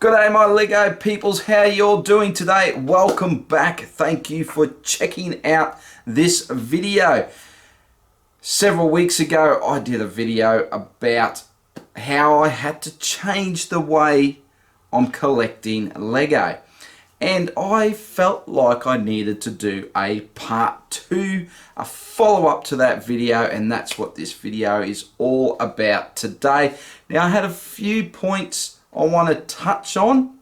G'day my Lego peoples, how y'all doing today? Welcome back. Thank you for checking out this video. Several weeks ago I did a video about how I had to change the way I'm collecting Lego. And I felt like I needed to do a part 2, a follow-up to that video, and that's what this video is all about today. Now I had a few points I want to touch on,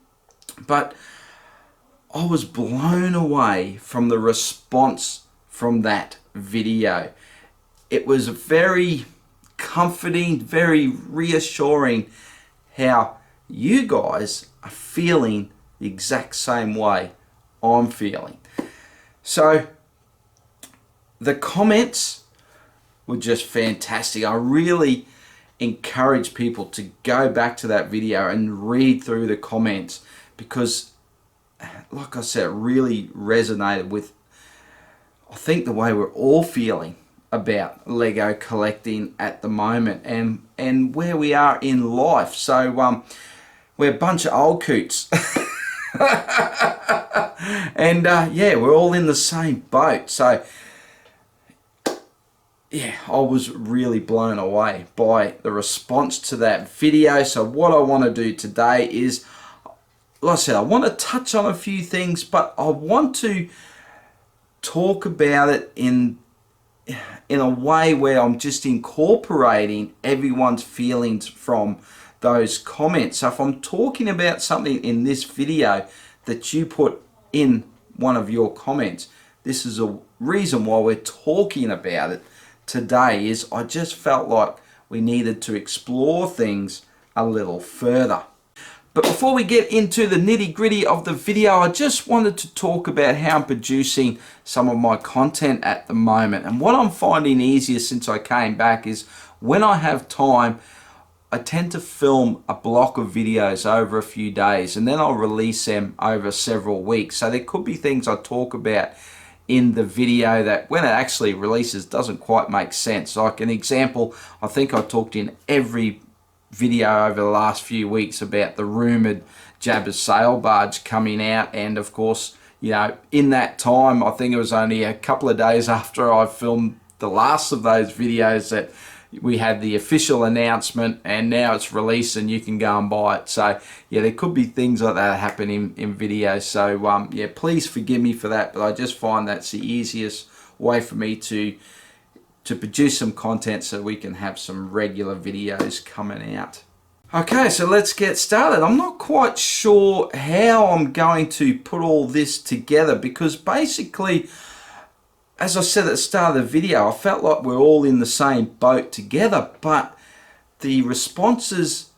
but I was blown away from the response from that video. It was very comforting, very reassuring how you guys are feeling the exact same way I'm feeling. So the comments were just fantastic. I really encourage people to go back to that video and read through the comments because, like I said, it really resonated with, I think, the way we're all feeling about Lego collecting at the moment and where we are in life. So we're a bunch of old coots. And yeah, we're all in the same boat. So yeah, I was really blown away by the response to that video. So what I want to do today is, like I said, I want to touch on a few things, but I want to talk about it in a way where I'm just incorporating everyone's feelings from those comments. So if I'm talking about something in this video that you put in one of your comments, this is a reason why we're talking about it today. Is I just felt like we needed to explore things a little further. But before we get into the nitty-gritty of the video, I just wanted to talk about how I'm producing some of my content at the moment. And what I'm finding easier since I came back is when I have time, I tend to film a block of videos over a few days and then I'll release them over several weeks. So there could be things I talk about in the video that when it actually releases doesn't quite make sense. Like an example, I think I talked in every video over the last few weeks about the rumoured Jabba's sail barge coming out, and of course, you know, in that time, I think it was only a couple of days after I filmed the last of those videos that we had the official announcement, and now it's released and you can go and buy it. So yeah, there could be things like that happen in videos. So yeah, please forgive me for that, but I just find that's the easiest way for me to produce some content so we can have some regular videos coming out. Okay, so let's get started. I'm not quite sure how I'm going to put all this together because basically, as I said at the start of the video, I felt like we're all in the same boat together, but the responses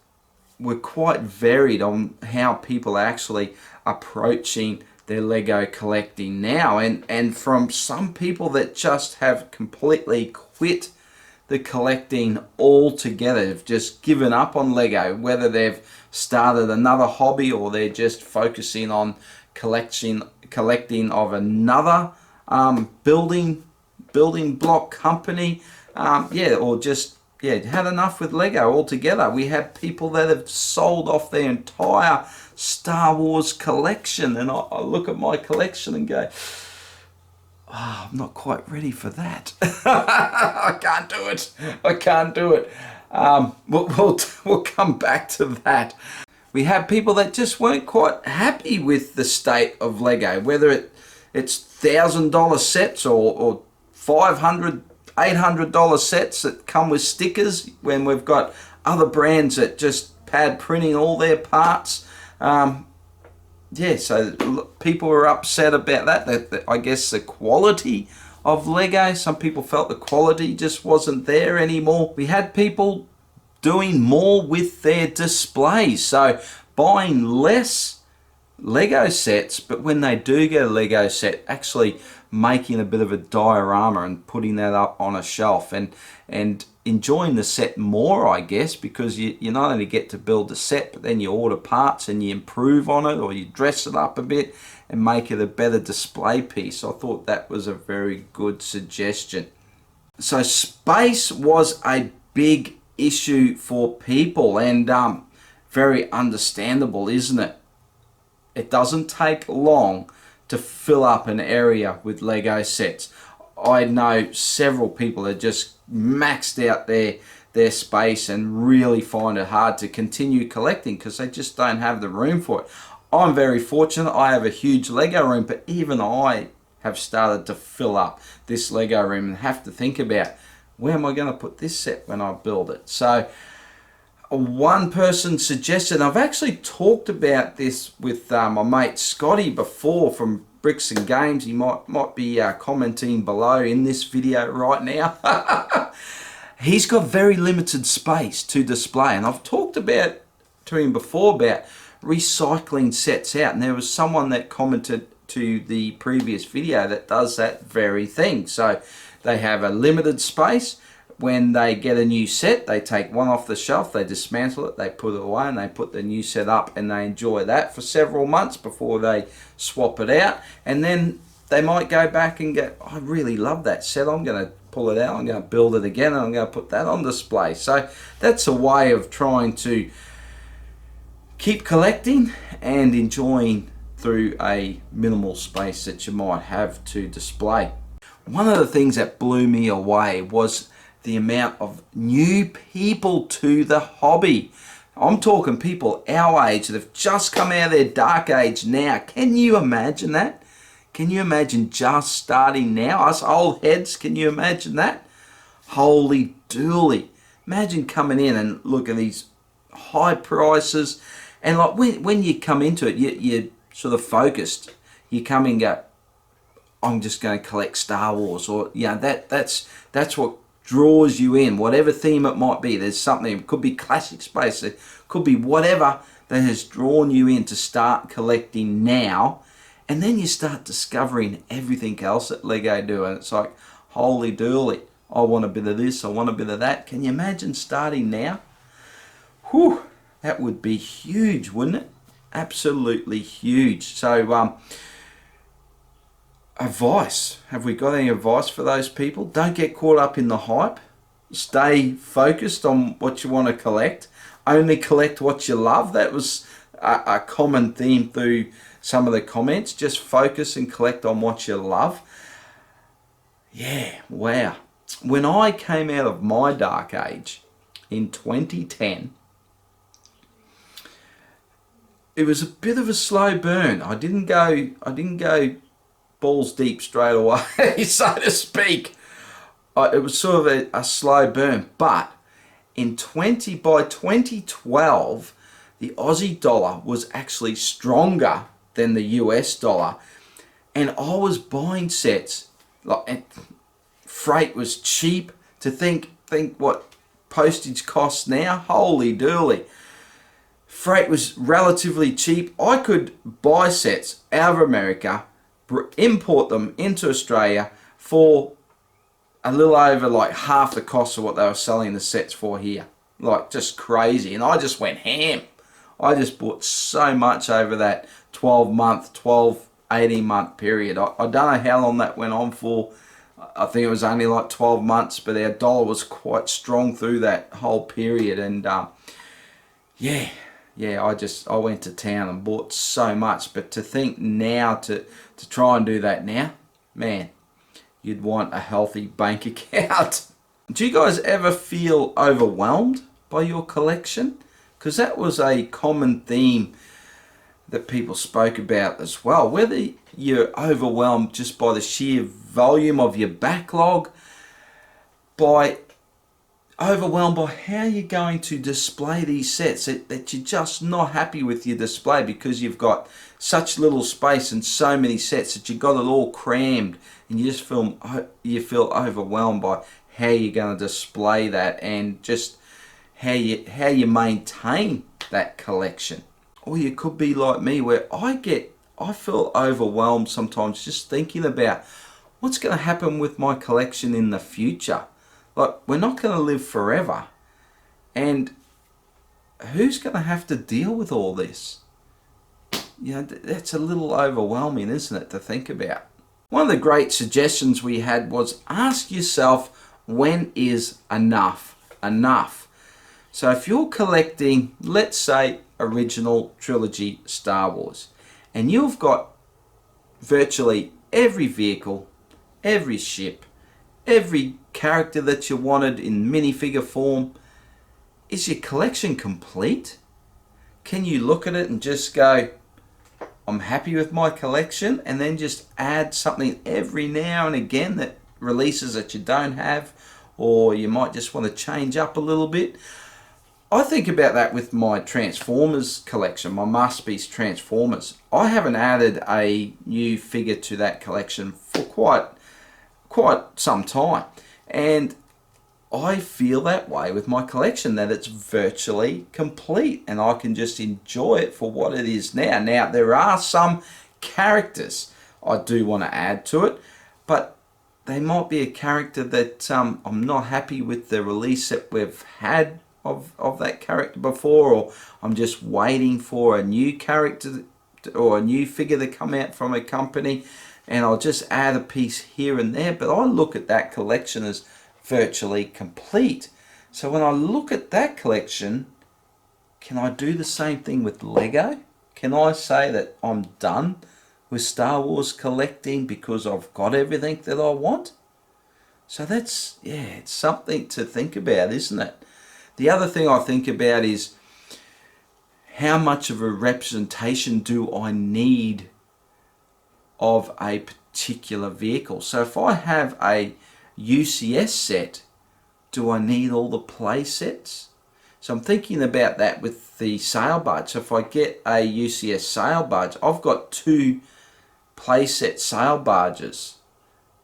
were quite varied on how people are actually approaching their Lego collecting now. And from some people that just have completely quit the collecting altogether, have just given up on Lego, whether they've started another hobby or they're just focusing on collecting of another building block company, yeah, or just had enough with Lego altogether. We have people that have sold off their entire Star Wars collection, and I look at my collection and go, oh, I'm not quite ready for that. I can't do it. I can't do it. We'll come back to that. We have people that just weren't quite happy with the state of Lego, whether it's $1,000 sets or $500, $800 sets that come with stickers, when we've got other brands that just pad printing all their parts. Yeah, so people were upset about that I guess the quality of Lego, some people felt the quality just wasn't there anymore. We had people doing more with their displays, so buying less Lego sets, but when they do get a Lego set, actually making a bit of a diorama and putting that up on a shelf and enjoying the set more, I guess, because you not only get to build the set, but then you order parts and you improve on it, or you dress it up a bit and make it a better display piece. I thought that was a very good suggestion. So space was a big issue for people, and very understandable, isn't it? It doesn't take long to fill up an area with Lego sets. I know several people that just maxed out their space and really find it hard to continue collecting because they just don't have the room for it. I'm very fortunate. I have a huge Lego room, but even I have started to fill up this Lego room and have to think about, where am I going to put this set when I build it? So one person suggested, I've actually talked about this with my mate Scotty before from Bricks and Games. He might be commenting below in this video right now. He's got very limited space to display, and I've talked about to him before about recycling sets out, and there was someone that commented to the previous video that does that very thing. So they have a limited space. When they get a new set, they take one off the shelf, they dismantle it, they put it away, and they put the new set up, and they enjoy that for several months before they swap it out. And then they might go back and go, I really love that set, I'm going to pull it out, I'm going to build it again, and I'm going to put that on display. So that's a way of trying to keep collecting and enjoying through a minimal space that you might have to display. One of the things that blew me away was the amount of new people to the hobby. I'm talking people our age that have just come out of their dark age now. Can you imagine that? Can you imagine just starting now? Us old heads, can you imagine that? Holy dooly. Imagine coming in and look at these high prices. And like when you come into it, you're sort of focused. You come and go, I'm just going to collect Star Wars. Or that's what draws you in, whatever theme it might be. There's something, it could be classic space, it could be whatever that has drawn you in to start collecting now, and then you start discovering everything else that Lego do, and it's like, holy dooly, I want a bit of this, I want a bit of that. Can you imagine starting now? Whew, that would be huge, wouldn't it? Absolutely huge. So advice, have we got any advice for those people? Don't get caught up in the hype. Stay focused on what you want to collect. Only collect what you love. That was a common theme through some of the comments. Just focus and collect on what you love. Yeah, wow. When I came out of my dark age in 2010, it was a bit of a slow burn. I didn't go balls deep straight away, so to speak. It was sort of a slow burn, but by 2012, the Aussie dollar was actually stronger than the US dollar, and I was buying sets. Like, freight was cheap. To think what postage costs now. Holy dooly. Freight was relatively cheap. I could buy sets out of America, import them into Australia for a little over like half the cost of what they were selling the sets for here. Like, just crazy. And I just went ham. I just bought so much over that 18 month period. I don't know how long that went on for. I think it was only like 12 months, but our dollar was quite strong through that whole period. And yeah, I went to town and bought so much. But to think now to try and do that now, man, you'd want a healthy bank account. Do you guys ever feel overwhelmed by your collection? Because that was a common theme that people spoke about as well. Whether you're overwhelmed just by the sheer volume of your backlog, overwhelmed by how you're going to display these sets, that you're just not happy with your display because you've got such little space and so many sets that you've got it all crammed, and you feel overwhelmed by how you're going to display that and just how you maintain that collection. Or you could be like me, where I feel overwhelmed sometimes just thinking about what's going to happen with my collection in the future. Like, we're not going to live forever, and who's going to have to deal with all this? You know, that's a little overwhelming, isn't it, to think about? One of the great suggestions we had was ask yourself, when is enough enough? So if you're collecting, let's say, original trilogy Star Wars, and you've got virtually every vehicle, every ship, every character that you wanted in minifigure form, is your collection complete? Can you look at it and just go, I'm happy with my collection, and then just add something every now and again that releases that you don't have, or you might just want to change up a little bit? I think about that with my Transformers collection, my Masterpiece Transformers. I haven't added a new figure to that collection for quite some time, and I feel that way with my collection, that it's virtually complete and I can just enjoy it for what it is now. Now, there are some characters I do want to add to it, but they might be a character that I'm not happy with the release that we've had of that character before, or I'm just waiting for a new character or a new figure to come out from a company, and I'll just add a piece here and there. But I look at that collection as virtually complete. So when I look at that collection, can I do the same thing with Lego? Can I say that I'm done with Star Wars collecting because I've got everything that I want? So that's, yeah, it's something to think about, isn't it? The other thing I think about is, how much of a representation do I need of a particular vehicle? So if I have a UCS set, do I need all the play sets? So I'm thinking about that with the sail barge. So if I get a UCS sail barge, I've got 2 playset sail barges.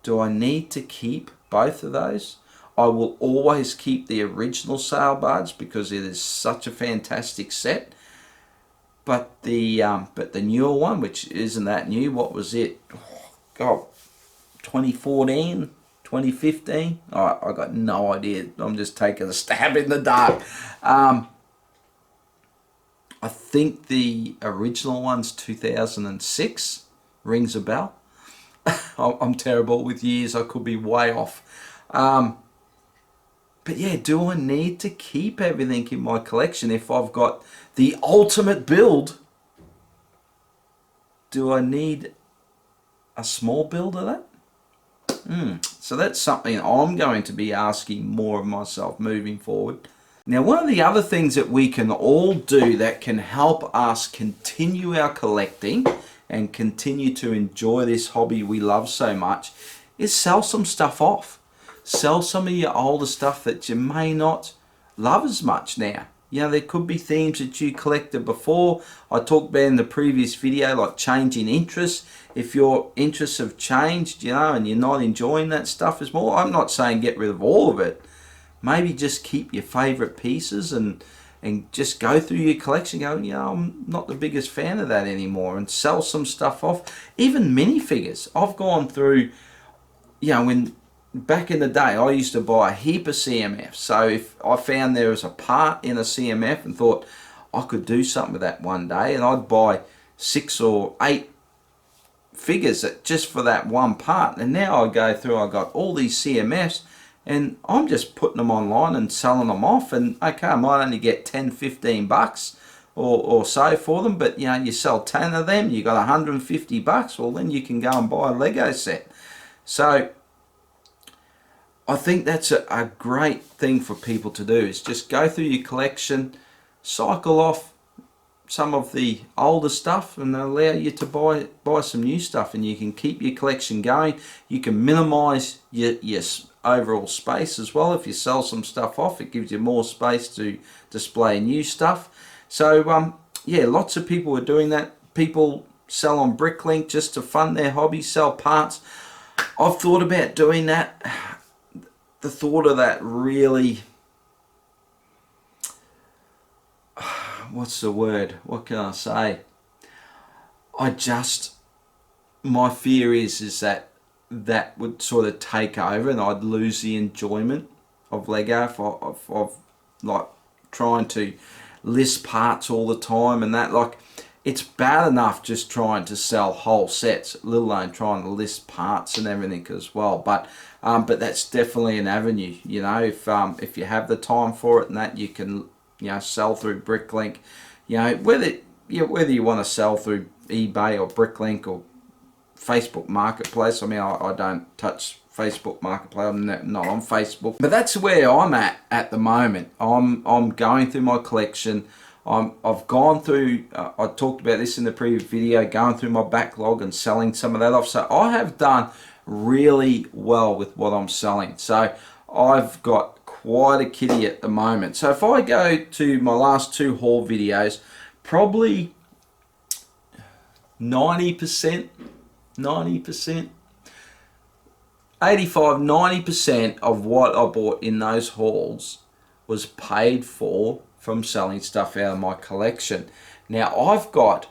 Do I need to keep both of those? I will always keep the original sail barge because it is such a fantastic set. But the newer one, which isn't that new, what was it? Oh, God, 2014, 2015? I got no idea. I'm just taking a stab in the dark. I think the original one's 2006. Rings a bell. I'm terrible with years. I could be way off. But yeah, do I need to keep everything in my collection if I've got the ultimate build? Do I need a small build of that? So that's something I'm going to be asking more of myself moving forward. Now, one of the other things that we can all do that can help us continue our collecting and continue to enjoy this hobby we love so much is sell some stuff off. Sell some of your older stuff that you may not love as much now. You know, there could be themes that you collected before. I talked about in the previous video, like changing interests. If your interests have changed, you know, and you're not enjoying that stuff as more, I'm not saying get rid of all of it. Maybe just keep your favorite pieces and just go through your collection, go, you know, I'm not the biggest fan of that anymore, and sell some stuff off. Even minifigures. I've gone through, you know, when back in the day, I used to buy a heap of CMFs. So if I found there was a part in a CMF and thought I could do something with that one day, and I'd buy 6 or 8 figures just for that one part. And now I go through, I got all these CMFs, and I'm just putting them online and selling them off. And okay, I might only get 10, 15 bucks or so for them, but you know, you sell 10 of them, you got 150 bucks. Well, then you can go and buy a Lego set. So I think that's a great thing for people to do, is just go through your collection, cycle off some of the older stuff, and allow you to buy some new stuff, and you can keep your collection going. You can minimize your overall space as well. If you sell some stuff off, it gives you more space to display new stuff. So yeah, lots of people are doing that. People sell on Bricklink just to fund their hobby, sell parts. I've thought about doing that. The thought of that really, what's the word? What can I say? My fear is that would sort of take over, and I'd lose the enjoyment of Lego of like trying to list parts all the time, and that, like, it's bad enough just trying to sell whole sets, let alone trying to list parts and everything as well. But that's definitely an avenue, you know, if you have the time for it, and that you can sell through Bricklink, whether you want to sell through eBay or Bricklink or Facebook Marketplace. I mean, I don't touch Facebook Marketplace. I'm not on Facebook, but that's where I'm at the moment. I'm going through my collection. I've gone through. I talked about this in the previous video, going through my backlog and selling some of that off. So I have done really well with what I'm selling. So I've got quite a kitty at the moment. So if I go to my last two haul videos, probably 90%, 85-90% of what I bought in those hauls was paid for from selling stuff out of my collection. Now I've got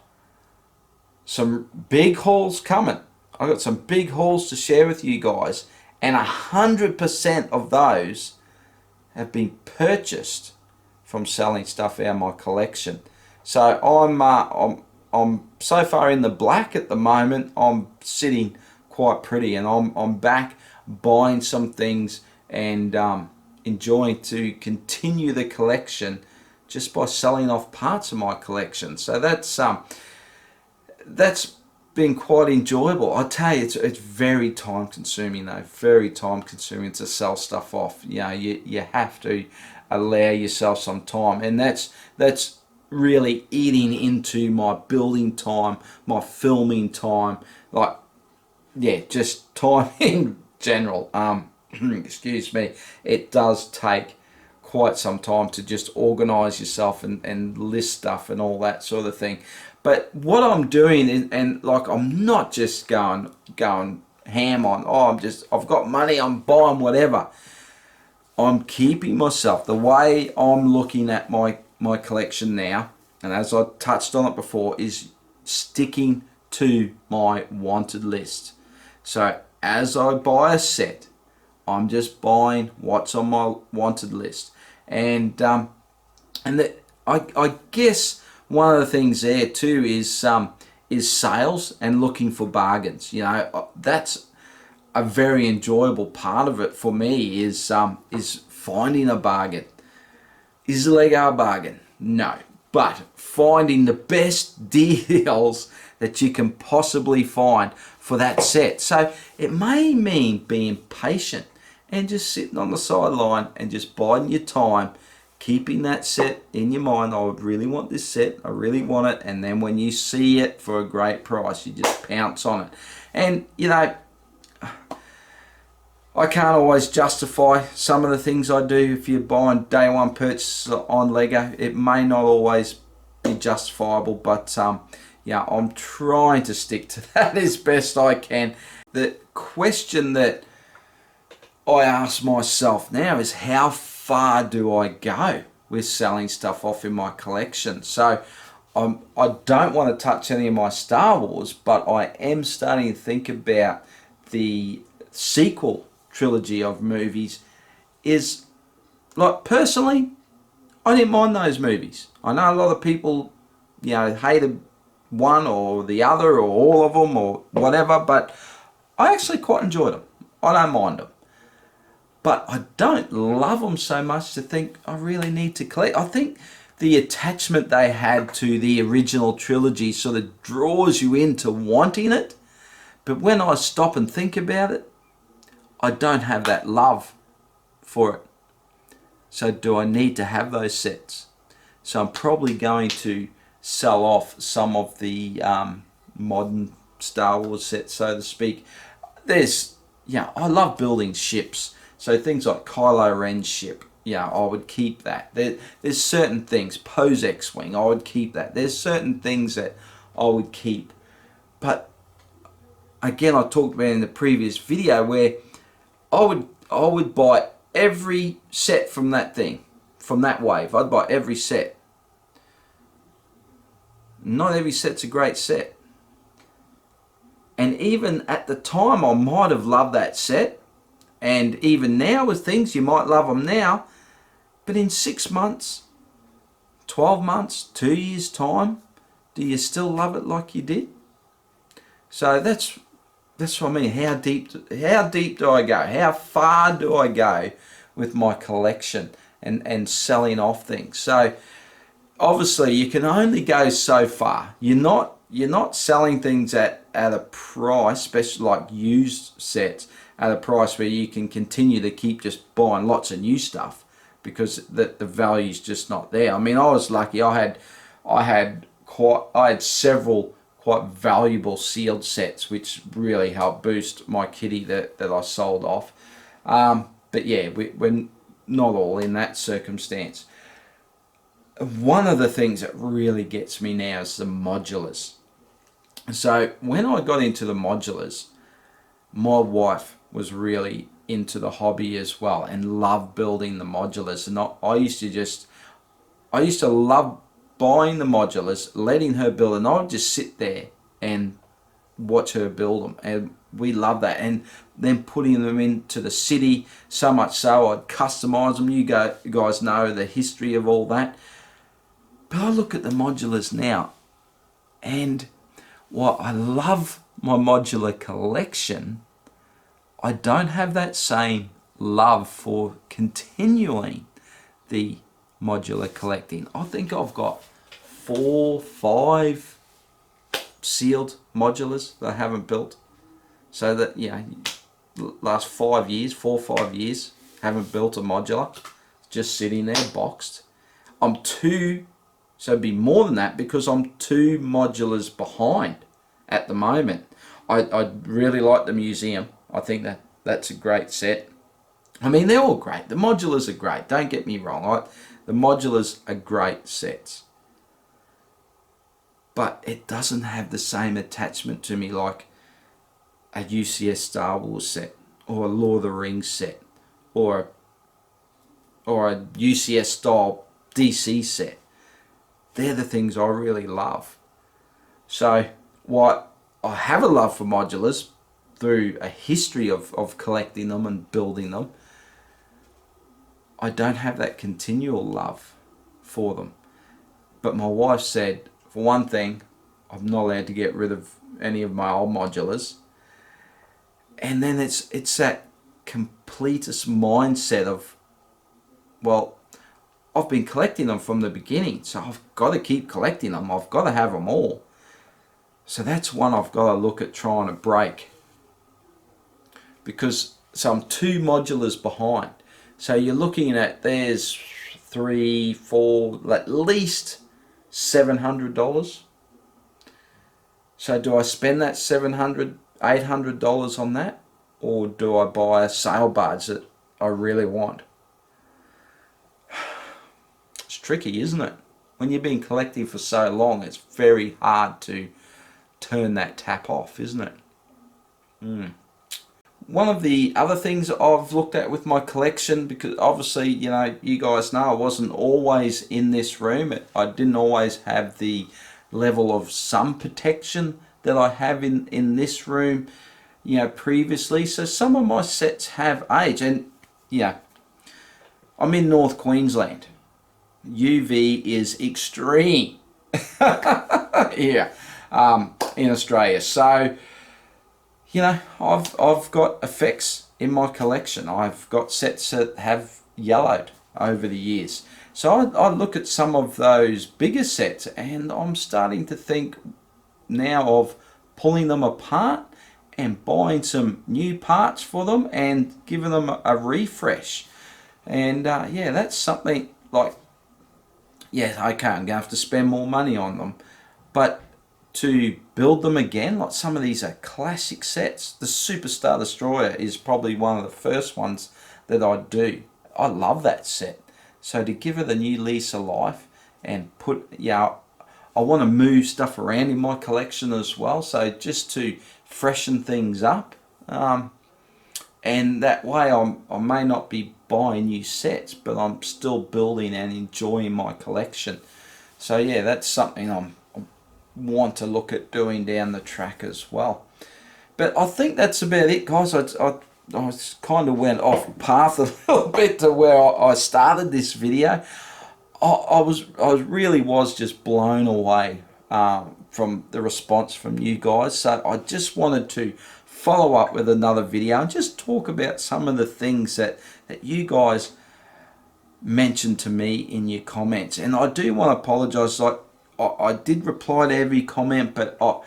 some big hauls coming. I've got some big hauls to share with you guys, and 100% of those have been purchased from selling stuff out of my collection. So I'm so far in the black at the moment. I'm sitting quite pretty, and I'm back buying some things and enjoying to continue the collection just by selling off parts of my collection. So that's been quite enjoyable. I tell you, it's very time consuming though. Very time consuming to sell stuff off. You have to allow yourself some time, and that's really eating into my building time, my filming time, just time in general. Excuse me. It does take quite some time to just organize yourself and list stuff and all that sort of thing. But what I'm doing is, and I'm not just going ham on, I've got money, I'm buying whatever. I'm keeping myself, the way I'm looking at my collection now, and as I touched on it before, is sticking to my wanted list. So as I buy a set, I'm just buying what's on my wanted list. And I guess one of the things there too is sales and looking for bargains. That's a very enjoyable part of it for me, is finding a bargain. Is Lego a bargain? No. But finding the best deals that you can possibly find for that set. So it may mean being patient and just sitting on the sideline and just biding your time, keeping that set in your mind. I would really want this set, I really want it, and then when you see it for a great price, you just pounce on it. And I can't always justify some of the things I do. If you're buying day one purchase on Lego, it may not always be justifiable, but I'm trying to stick to that as best I can. The question that I ask myself now is, how far do I go with selling stuff off in my collection? So I don't want to touch any of my Star Wars, but I am starting to think about the sequel trilogy of movies. Is personally, I didn't mind those movies. I know a lot of people hated one or the other or all of them or whatever, but I actually quite enjoyed them. I don't mind them, but I don't love them so much to think I really need to collect. I think the attachment they had to the original trilogy sort of draws you into wanting it, but when I stop and think about it, I don't have that love for it. So do I need to have those sets? So I'm probably going to sell off some of the modern Star Wars sets, so to speak. I love building ships. So things like Kylo Ren's ship, I would keep that. There's certain things, Poe's X-Wing, I would keep that. There's certain things that I would keep. But again, I talked about in the previous video where I would buy every set from that thing, from that wave. I'd buy every set. Not every set's a great set. And even at the time, I might have loved that set. And even now with things, you might love them now. But in 6 months, 12 months, 2 years' time, do you still love it like you did? So that's what I mean. How deep do I go? How far do I go with my collection? and selling off things. So obviously you can only go so far. You're not selling things at a price, especially like used sets, at a price where you can continue to keep just buying lots of new stuff, because the value's just not there. I mean, I was lucky. I had several quite valuable sealed sets, which really helped boost my kitty that I sold off. But yeah, we're not all in that circumstance. One of the things that really gets me now is the modulars. So when I got into the modulars, my wife was really into the hobby as well and loved building the modulars. And I used to love buying the modulars, letting her build, and I would just sit there and watch her build them. And we love that. And then putting them into the city, so much so I'd customize them. You guys know the history of all that. But I look at the modulars now, and while I love my modular collection, I don't have that same love for continuing the modular collecting. I think I've got 4, 5 sealed modulars that I haven't built. So that, last 5 years, 4 or 5 years, haven't built a modular, just sitting there boxed. So it'd be more than that, because I'm 2 modulars behind at the moment. I really like the museum. I think that's a great set. I mean, they're all great. The modulars are great. Don't get me wrong. The modulars are great sets. But it doesn't have the same attachment to me like a UCS Star Wars set, or a Lord of the Rings set, or a UCS style DC set. They're the things I really love. So what I have a love for modulars through a history of collecting them and building them, I don't have that continual love for them. But my wife said, for one thing, I'm not allowed to get rid of any of my old modulars. And then it's that completist mindset of, well, I've been collecting them from the beginning, so I've got to keep collecting them. I've got to have them all. So that's one I've got to look at trying to break. So I'm 2 modulars behind. So you're looking at, there's 3, 4, at least $700. So do I spend that $700, $800 on that? Or do I buy a sail barge that I really want? It's tricky, isn't it? When you've been collecting for so long, it's very hard to turn that tap off, isn't it? One of the other things I've looked at with my collection, because obviously, you guys know I wasn't always in this room. I didn't always have the level of sun protection that I have in this room, previously. So some of my sets have aged, and I'm in North Queensland. UV is extreme here in Australia. So I've got effects in my collection. I've got sets that have yellowed over the years. So I look at some of those bigger sets, and I'm starting to think now of pulling them apart and buying some new parts for them and giving them a refresh. And that's something like, okay, I'm going to have to spend more money on them. But to build them again, like some of these are classic sets. The Superstar Destroyer is probably one of the first ones that I do. I love that set. So to give it a new lease of life and I want to move stuff around in my collection as well. So just to freshen things up. And that way I may not be buying new sets, but I'm still building and enjoying my collection. So that's something I want to look at doing down the track as well. But I think that's about it, guys. I kind of went off path a little bit to where I started this video. I really was just blown away from the response from you guys. So I just wanted to follow up with another video and just talk about some of the things that you guys mentioned to me in your comments. And I do want to apologize. Like, I did reply to every comment, but I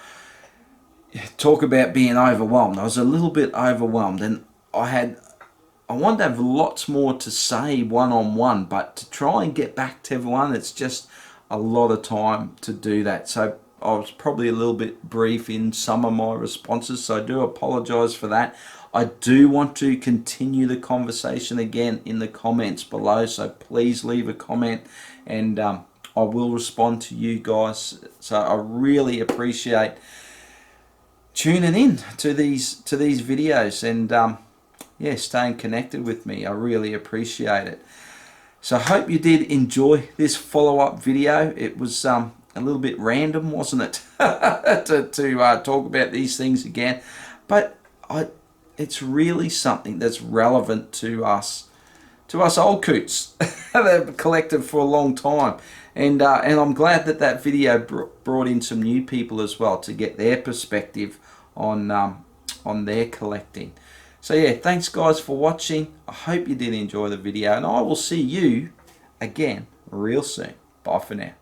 talk about being overwhelmed. I was a little bit overwhelmed, and I wanted to have lots more to say one-on-one, but to try and get back to everyone, it's just a lot of time to do that. So I was probably a little bit brief in some of my responses, so I do apologize for that. I do want to continue the conversation again in the comments below, so please leave a comment, and I will respond to you guys. So I really appreciate tuning in to these videos, and yeah, staying connected with me. I really appreciate it. So I hope you did enjoy this follow-up video. It was a little bit random, wasn't it? to talk about these things again, but it's really something that's relevant to us old coots that have collected for a long time, and I'm glad that video brought in some new people as well to get their perspective on their collecting. So yeah, thanks guys for watching. I hope you did enjoy the video, and I will see you again real soon. Bye for now.